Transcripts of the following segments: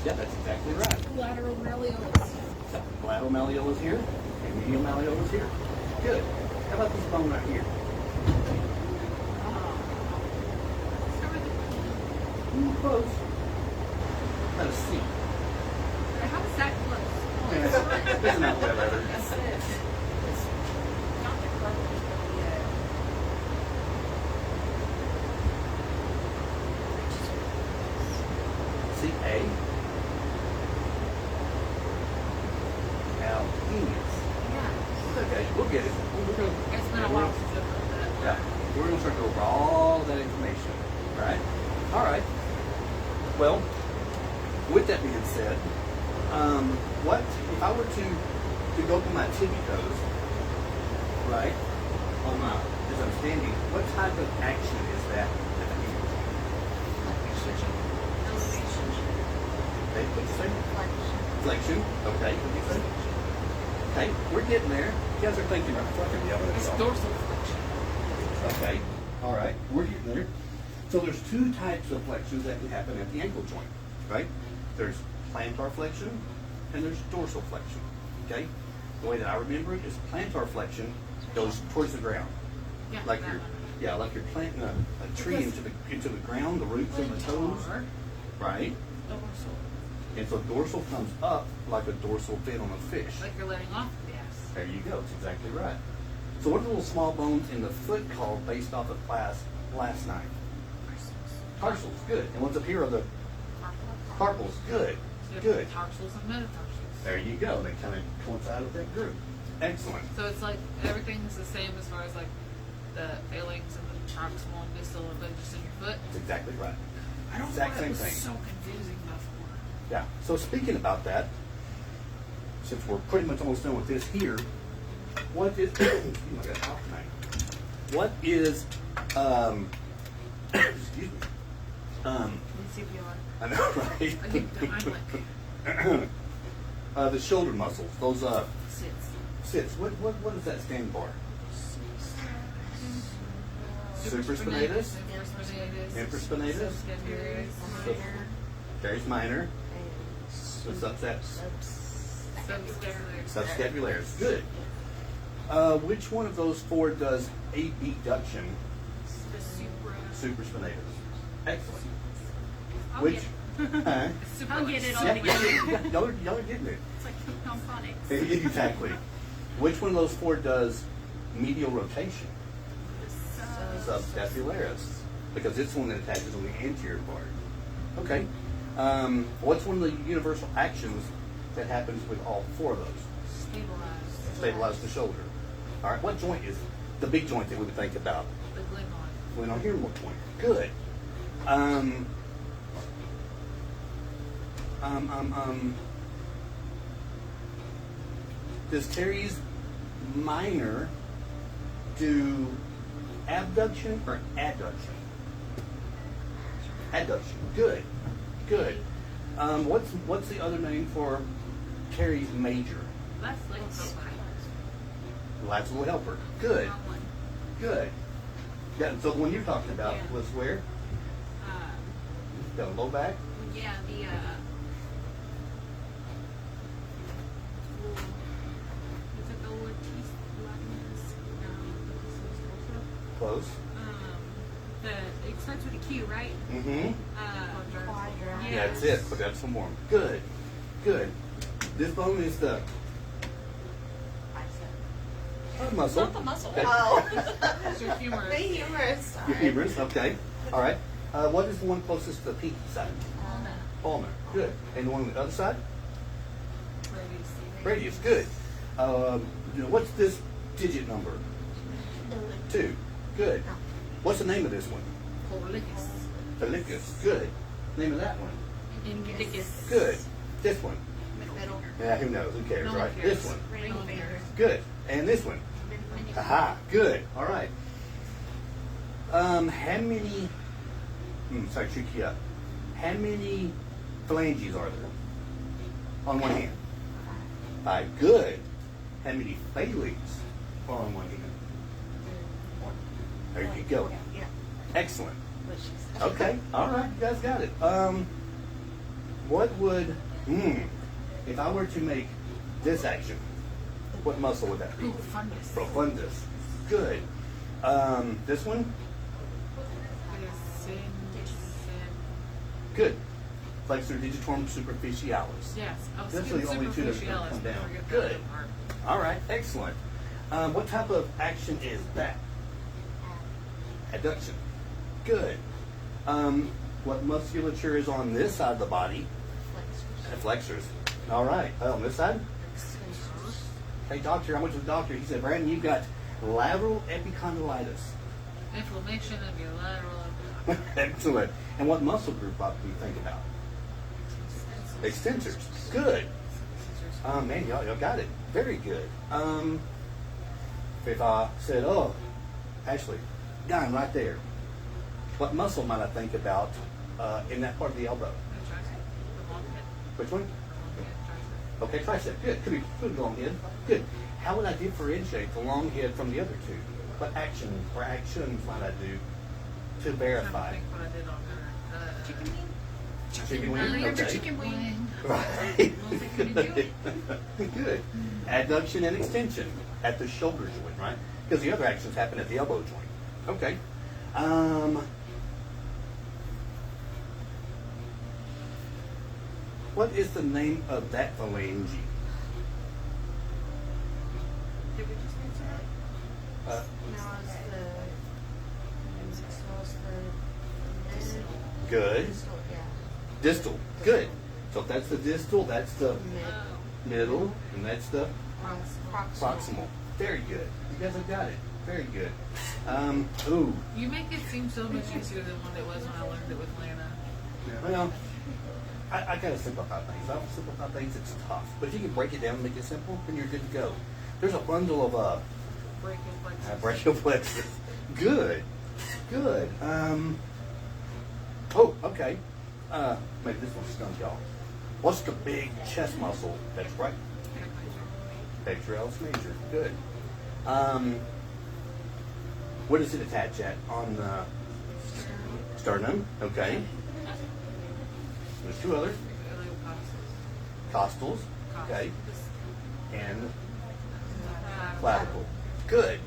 Yeah, that's exactly right. Lateral malleolus. So, lateral malleolus here, and medial malleolus here. Good. How about this bone right here? Start with the Close. About a C. How is that close? It's not that letter. That's it. It's not the cartilage, but the C A. Alpenius. yeah. Okay, we'll get it. We're gonna, It's been a while since I've heard that. yeah, we're going to start to go over all that information. Right? All right. Well, with that being said, what if I were to go through my tippy toes, right? On my, as I'm standing, what type of action is that? Elevation. Okay, what'd you say? Flexion. Flexion. Okay, what'd you say? Okay, we're getting there. You guys are thinking right. It's dorsal flexion. Okay, all right, we're getting there. So there's two types of flexions that can happen at the ankle joint, right? There's plantar flexion and there's dorsal flexion, okay? The way that I remember it is plantar flexion goes towards the ground. Yeah, Like that you're, one. yeah, like you're planting a tree into the ground, the roots and the toes, Plantar, right? dorsal. And so dorsal comes up like a dorsal fin on a fish. Like you're letting off the gas. There you go. That's exactly right. So what are the little small bones in the foot called based off of class last night? Tarsals. Good. And what's up here are the carpals. Good. Good. Tarsals and metatarsals. There you go. They kind of coincide with that group. Excellent. So it's like everything's the same as far as like the phalanx and the proximal and distal, but just in your foot. That's exactly right. I don't know Exact why same it was thing. so confusing before. Yeah. So speaking about that, since we're pretty much almost done with this here, what is I got out tonight. What is excuse me. CPR. I know, right? I think I'm like The shoulder muscles, those sits. sits. What does that stand for? Supraspinatus, infraspinatus, Infraspinatus. teres minor, the subsets, subscapularis. Good. Which one of those four does abduction? The supra. Supraspinatus. Excellent. I'll Which? get Huh? I'll get it all Yeah, together. yeah, y'all are getting it. It's like ketone phonics. Exactly. Which one of those four does medial rotation? Subscapularis, because it's the one that attaches on the anterior part. Okay. What's one of the universal actions that happens with all four of those? Stabilized. Stabilize the shoulder. All right. What joint is the big joint that we would think about? The glenoid. Glenohumeral joint. Good. Does teres minor do abduction or adduction? Adduction. Good. Good. What's the other name for teres major? That's like Lateral helper. Good. Good. Yeah. So the one you're talking about Yeah. was where? Got a low back. Yeah, the is it the Ortiz Latinus? Close. It starts with a Q, right? Mm-hmm. Yeah, That's it. But that's some more. Good. Good. This bone is the muscle. Not the muscle. Okay. Oh. It's your humerus. The humerus. Your humerus. Okay. All right. What is the one closest to the pinky side? Ulnar. Good. And the one on the other side? Radius. Good. What's this digit number? 2. Good. What's the name of this one? Pollicus. Pellicus. Good. Name of that one? Indicus. Good. This one? Middle. Yeah, who knows? Who cares, No one right? cares. This one? Ring fingers. Good. And this one? Aha. Good. All right. How many? Sorry, trick you up. How many phalanges are there on one hand? 5. Good. How many phalanges are on one hand? There you go. Yeah. Excellent. What she said. Okay. All right. You guys got it. what would, if I were to make this action, what muscle would that be? Profundus. Profundus. Good. This one? Good. Flexor digitorum superficialis. Yes, I was Those are skipping the only two that's going to superficialis, come but I down. forget the Good. other part. All right, excellent. What type of action is that? Adduction. Good. What musculature is on this side of the body? Flexors. All right. On this side? Hey, doctor, I went to the doctor. He said, Brandon, you've got lateral epicondylitis. Inflammation of your lateral. Excellent. And what muscle group do you think about? Extensors. Good. Man, y'all got it. Very good. If I said, oh, Ashley, down right there, what muscle might I think about in that part of the elbow? Which one? Okay, tricep. Good. Could be long head. Good. How would I differentiate the long head from the other two? What actions might I do to verify? I think what I did on there. Chicken wing? Chicken wing? You have your Okay. chicken wing. Right. Good. Good. Adduction and extension at the shoulder joint, right? Because the other actions happen at the elbow joint. Okay. What is the name of that phalange? Did we just answer that? Uh, No, it's the good. distal, yeah. Distal. Good. So if that's the distal, that's the middle, and that's the proximal. Very good. You guys have got it. Very good. Ooh. You make it seem so much easier than what it was when I learned it with Lana. Well, I gotta simplify things. If I don't simplify things, it's tough. But if you can break it down and make it simple, then you're good to go. There's a bundle of Brachial plexus. brachial plexus. Good. Good. Oh, okay. Maybe this one stuns y'all. What's the big chest muscle that's right? Pectoralis major. Good. Where does it attach at? On the sternum. Okay. There's two others. Costals. Okay. And clavicle. Good.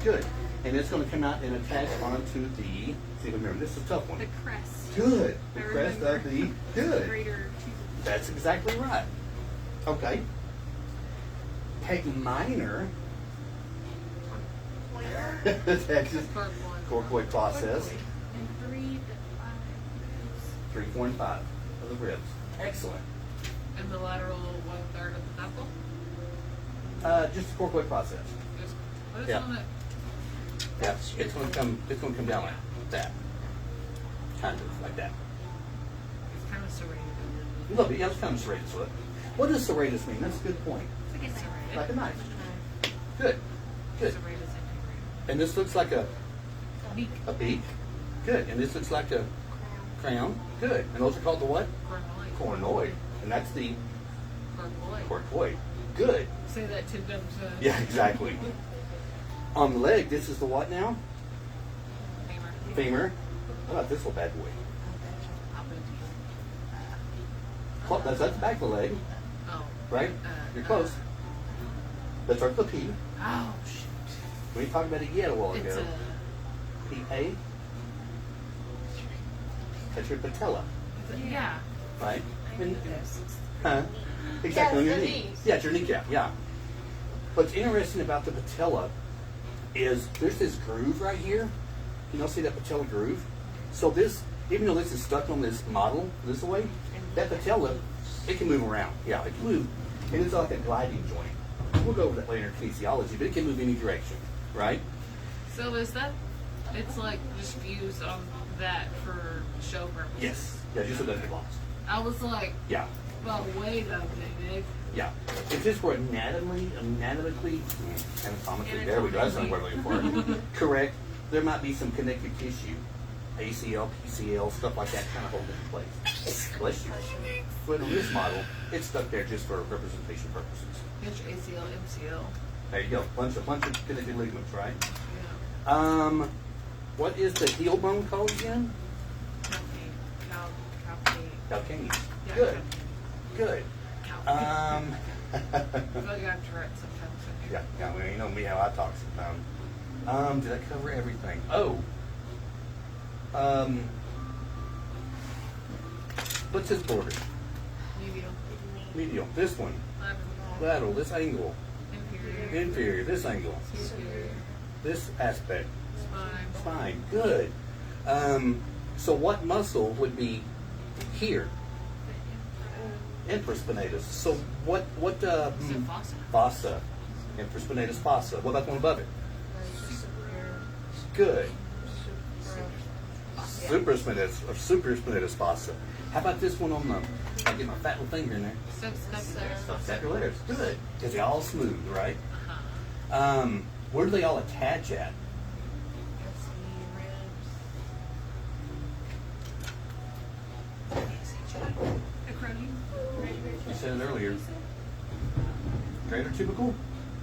Good. And it's going to come out and attach onto the, see if I remember, this is a tough one. The crest. Good. The I crest of remember. the, good. Greater That's exactly right. Okay. Pec minor. That's just corcoid process. and 3 to 5. 3, 4, and 5 of the ribs. Excellent. And the lateral 1/3 of the knuckle. Just the corcoid process. Just, what is Yeah. on it? Yeah, it's going to come. It's going to come down like that, kind of like that. It's kind of serrated. A little bit. Yeah, it's kind of serrated. So, what does serratus mean? That's a good point. It's like a serrated. Like a knife. Good. Good. Serratus inferior. And this looks like a Beak. beak. Good. And this looks like a crown. Good. And those are called the what? Cornoid. Cornoid. And that's the Cornoid. corcoid. Good. Say that to them. Yeah, exactly. On the leg, this is the what now? Femur. Femur. How about this little bad boy? I'll put it to you. That's the back of the leg, Oh. right? You're close. Let's start with the P. Oh, shoot. We talked about it yet a while It's ago. P-A. That's your patella, yeah. right? And, huh? Exactly, on Yeah, your the knee. knees. Yeah, it's your kneecap, yeah. What's interesting about the patella is there's this groove right here. You know, see that patella groove? So this, even though this is stuck on this model this way, that patella, it can move around. Yeah, it can move. And it's like a gliding joint. We'll go over that later in kinesiology, but it can move any direction, right? So is that, it's like just views on that for show purposes? Yes. Yeah, just so it doesn't get lost. I was like, Yeah. well, wait a minute. Yeah. If this were anatomically, there we go, that's not what we're looking for. Correct. There might be some connective tissue, ACL, PCL, stuff like that, kind of hold it in place. Bless you. But in this model, it's stuck there just for representation purposes. Pitch ACL, MCL. There you go. Bunch of connected ligaments, right? Yeah. What is the heel bone called again? Calcate. Calcaneus. Yeah, Good. Calcaneus. Good. I feel like I'm Tourette sometimes. Yeah, well, you know me how I talk sometimes. Did I cover everything? Oh. What's this border? Medial. Medial. This one. Lateral. This angle. Inferior. Inferior. This angle. Superior. This aspect. Spine. Spine. Good. So what muscle would be here? Infraspinatus. So what? Is it fossa? Fossa. Infraspinatus fossa. What about the one above it? Good. Supraspinatus or supraspinatus fossa. How about this one on the? I get my fat little finger in there. Subsacularis. Good. Because they're all smooth, right? Uh-huh. Where do they all attach at? Acronym. You said it earlier. Greater tubercle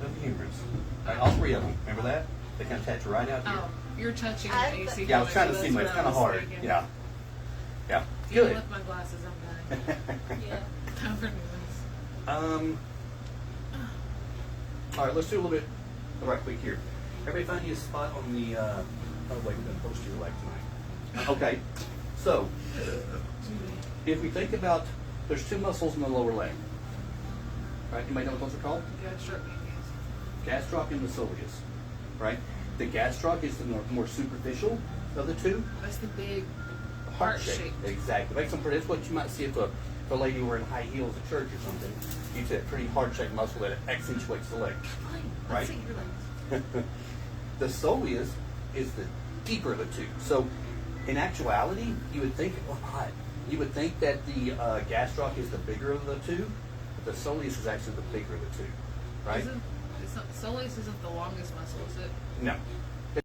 of the humerus. Right, all three of them. Remember that? They kind of attach right out here. Oh, you're touching I- the AC. Yeah, I was trying to see, but it's kind of hard. Yeah. Yeah. Good. With my glasses, I'm dying. Yeah. Time for new ones. All right, let's do a little bit right quick here. Everybody find you a spot on the, oh wait, we're going to post your leg tonight. Okay, so if we think about, there's two muscles in the lower leg. Right, anybody know what those are called? Gastroc and the soleus. Right? The gastroc is the more superficial of the two. That's the big Heart heart shape. shape. Exactly. Makes them pretty. That's what you might see if a lady wearing high heels at church or something. You see that pretty heart-shaped muscle that accentuates the leg. Fine. Right? Let's see your legs. The soleus is the deeper of the two. So, in actuality, you would think, well, not. You would think that the gastroc is the bigger of the two, but the soleus is actually the bigger of the two. Right? Soleus isn't the longest muscle, is it? No.